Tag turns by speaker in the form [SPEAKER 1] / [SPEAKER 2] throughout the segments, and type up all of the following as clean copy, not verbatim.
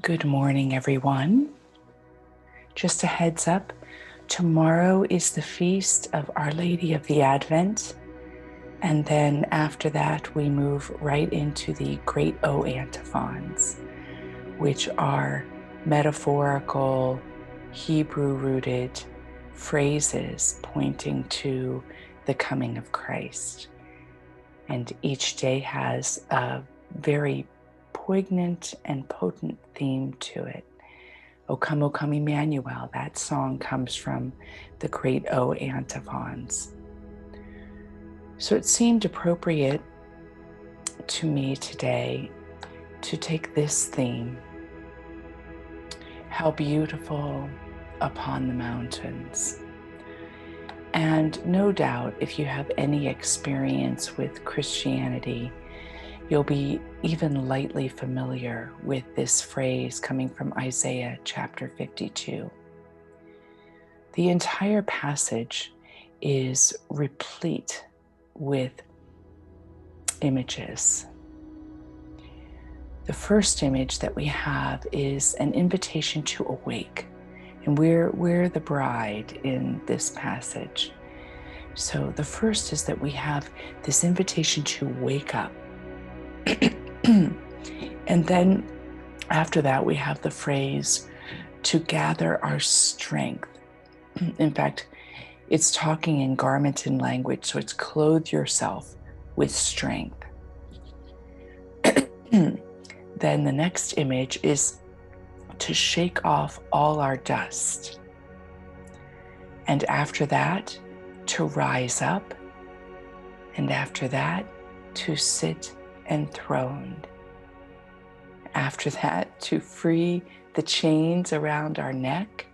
[SPEAKER 1] Good morning, everyone. Just a heads up, tomorrow is the feast of Our Lady of the Advent. And then after that, we move right into the Great O Antiphons, which are metaphorical, Hebrew-rooted phrases pointing to the coming of Christ. And each day has a very poignant and potent theme to it. O come, Emmanuel, that song comes from the Great O Antiphons. So it seemed appropriate to me today to take this theme, how beautiful upon the mountains. And no doubt, if you have any experience with Christianity, you'll be even lightly familiar with this phrase coming from Isaiah chapter 52. The entire passage is replete with images. The first image that we have is an invitation to awake. And we're the bride in this passage. So the first is that we have this invitation to wake up. And then after that, we have the phrase to gather our strength. In fact, it's talking in garmented language, so it's clothe yourself with strength. Then the next image is to shake off all our dust. And after that, to rise up. And after that, to sit enthroned. After that, to free the chains around our neck,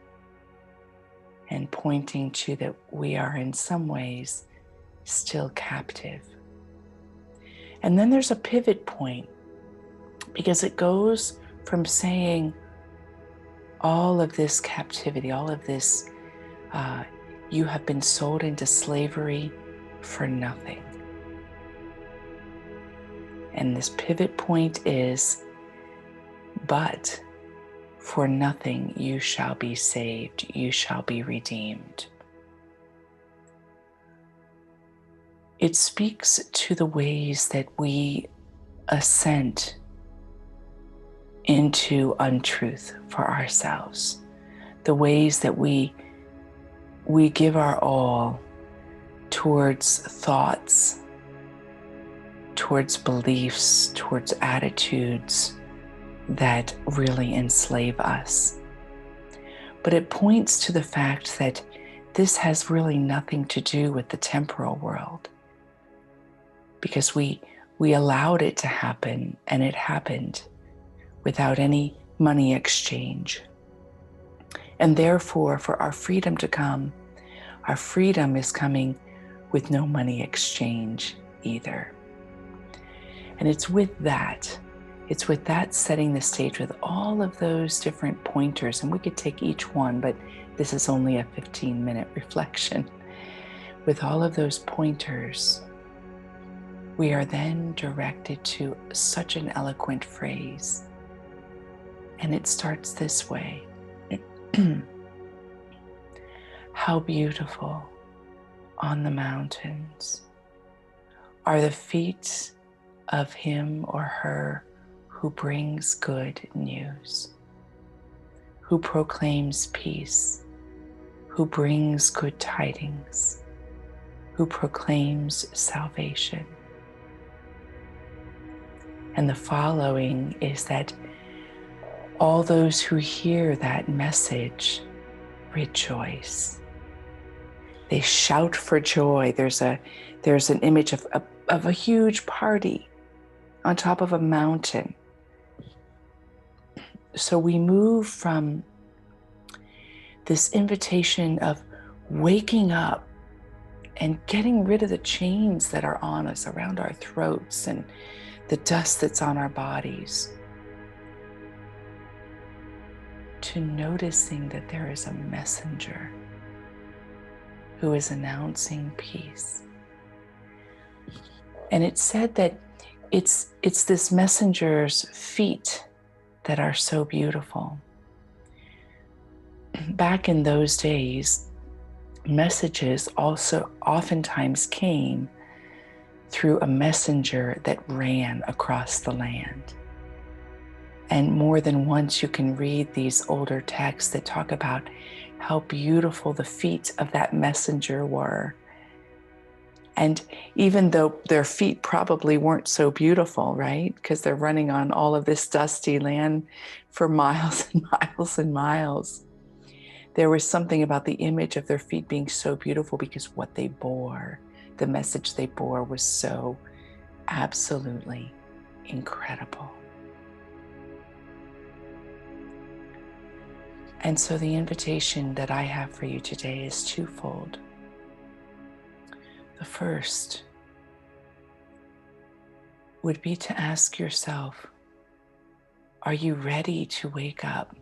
[SPEAKER 1] and pointing to that we are in some ways still captive. And then there's a pivot point, because it goes from saying all of this captivity, all of this, you have been sold into slavery for nothing. And this pivot point is, but for nothing you shall be saved, you shall be redeemed. It speaks to the ways that we assent into untruth for ourselves, the ways that we give our all towards thoughts, towards beliefs, towards attitudes that really enslave us. But it points to the fact that this has really nothing to do with the temporal world, because we allowed it to happen, and it happened without any money exchange. And therefore, for our freedom to come, our freedom is coming with no money exchange either. And it's with that setting the stage with all of those different pointers. And we could take each one, but this is only a 15-minute reflection. With all of those pointers, we are then directed to such an eloquent phrase. And it starts this way. How beautiful on the mountains are the feet of him or her who brings good news, who proclaims peace, who brings good tidings, who proclaims salvation. And the following is that all those who hear that message rejoice. They shout for joy. There's an image of a huge party on top of a mountain. So we move from this invitation of waking up and getting rid of the chains that are on us, around our throats, and the dust that's on our bodies, to noticing that there is a messenger who is announcing peace. And it's said that it's this messenger's feet that are so beautiful. Back in those days, messages also oftentimes came through a messenger that ran across the land. And more than once you can read these older texts that talk about how beautiful the feet of that messenger were. And even though their feet probably weren't so beautiful, right? Because they're running on all of this dusty land for miles and miles and miles. There was something about the image of their feet being so beautiful because what they bore, the message they bore, was so absolutely incredible. And so the invitation that I have for you today is twofold. The first would be to ask yourself, are you ready to wake up?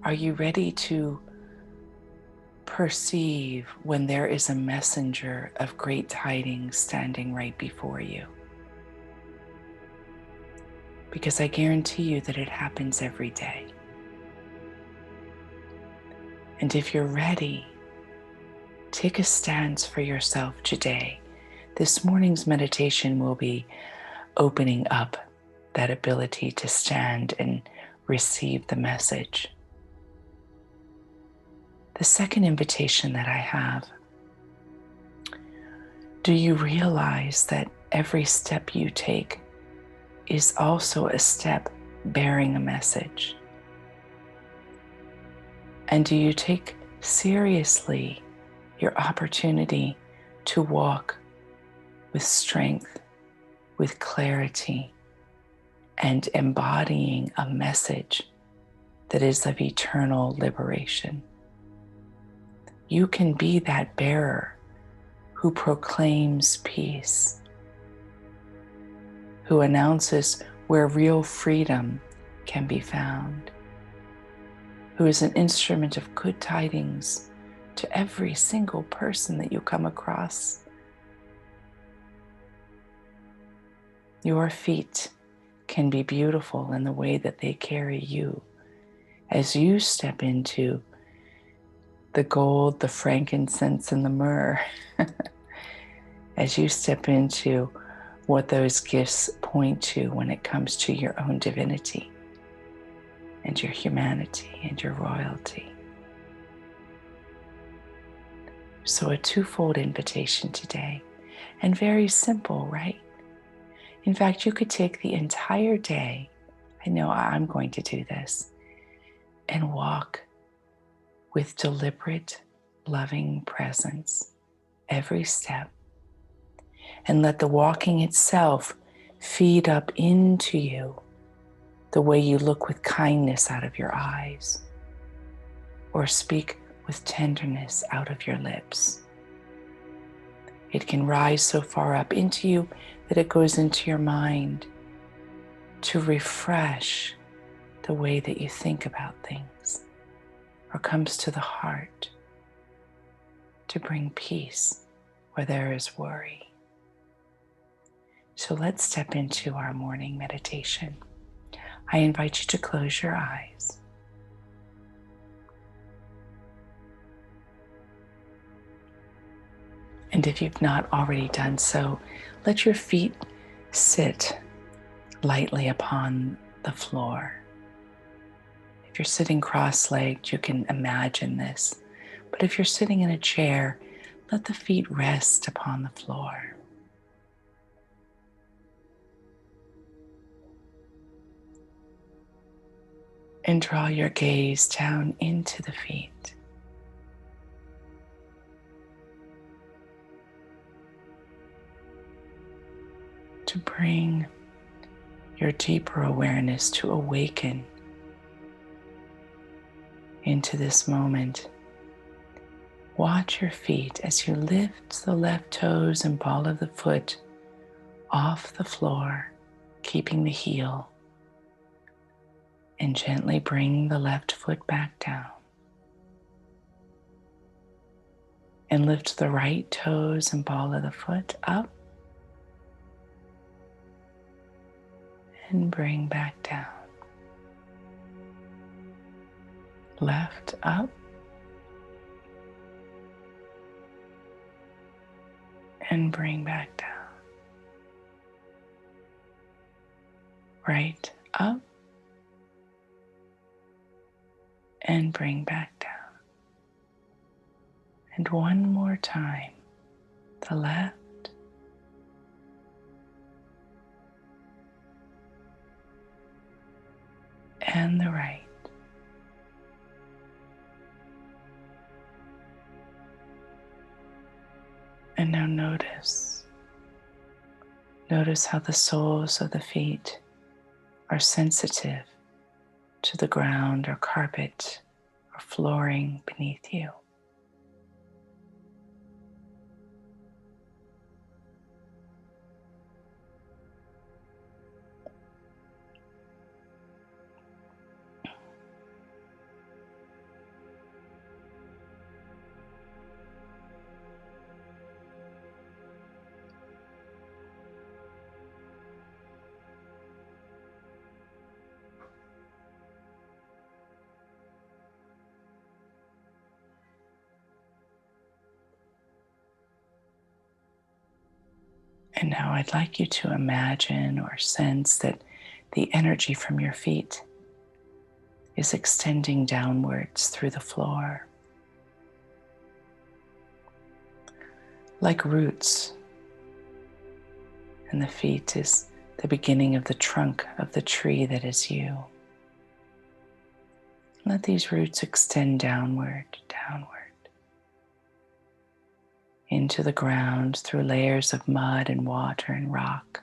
[SPEAKER 1] Are you ready to perceive when there is a messenger of great tidings standing right before you? Because I guarantee you that it happens every day. And if you're ready, take a stance for yourself today. This morning's meditation will be opening up that ability to stand and receive the message. The second invitation that I have, do you realize that every step you take is also a step bearing a message? And do you take seriously your opportunity to walk with strength, with clarity, and embodying a message that is of eternal liberation? You can be that bearer who proclaims peace, who announces where real freedom can be found, who is an instrument of good tidings to every single person that you come across. Your feet can be beautiful in the way that they carry you as you step into the gold, the frankincense, and the myrrh, as you step into what those gifts point to when it comes to your own divinity and your humanity and your royalty. So a twofold invitation today, and very simple, right? In fact, you could take the entire day, I know I'm going to do this, and walk with deliberate, loving presence every step, and let the walking itself feed up into you the way you look with kindness out of your eyes or speak with tenderness out of your lips. It can rise so far up into you that it goes into your mind to refresh the way that you think about things, or comes to the heart to bring peace where there is worry. So let's step into our morning meditation. I invite you to close your eyes. And if you've not already done so, let your feet sit lightly upon the floor. If you're sitting cross-legged, you can imagine this. But if you're sitting in a chair, let the feet rest upon the floor. And draw your gaze down into the feet. To bring your deeper awareness to awaken into this moment. Watch your feet as you lift the left toes and ball of the foot off the floor, keeping the heel, and gently bring the left foot back down. And lift the right toes and ball of the foot up and bring back down. Left up and bring back down. Right up and bring back down. And one more time, the left and the right. And now notice how the soles of the feet are sensitive to the ground or carpet or flooring beneath you. And now I'd like you to imagine or sense that the energy from your feet is extending downwards through the floor. Like roots, and the feet is the beginning of the trunk of the tree that is you. Let these roots extend downward, into the ground through layers of mud and water and rock.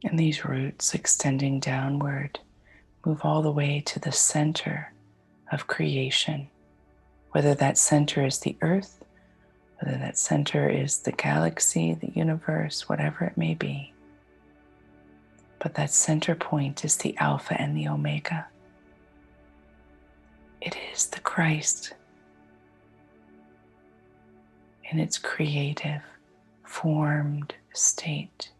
[SPEAKER 1] And these roots extending downward move all the way to the center of creation, whether that center is the earth, whether that center is the galaxy, the universe, whatever it may be. But that center point is the Alpha and the Omega. It is the Christ in its creative, formed state.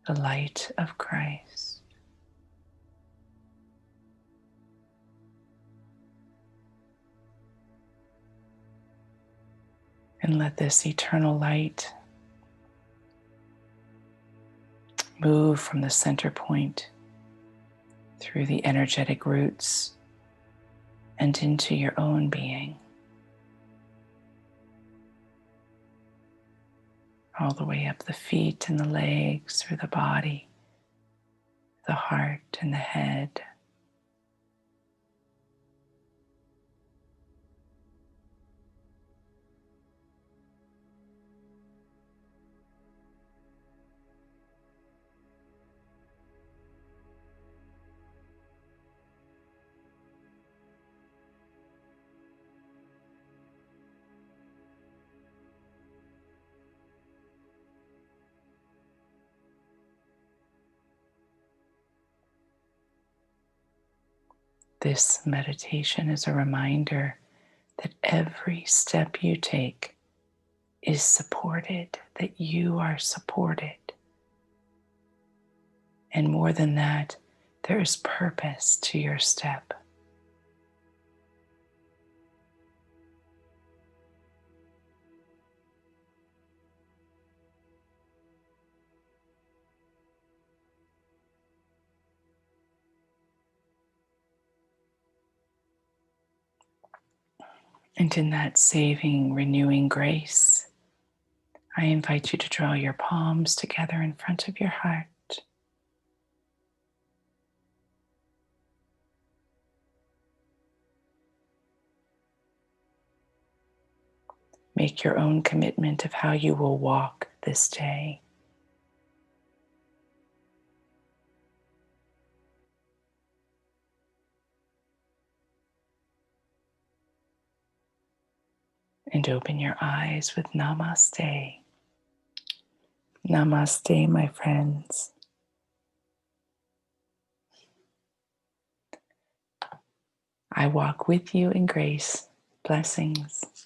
[SPEAKER 1] The light of Christ. And let this eternal light move from the center point through the energetic roots and into your own being. All the way up the feet and the legs, through the body, the heart and the head. This meditation is a reminder that every step you take is supported, that you are supported. And more than that, there is purpose to your step. And in that saving, renewing grace, I invite you to draw your palms together in front of your heart. Make your own commitment of how you will walk this day. And open your eyes with Namaste. Namaste, my friends. I walk with you in grace. Blessings.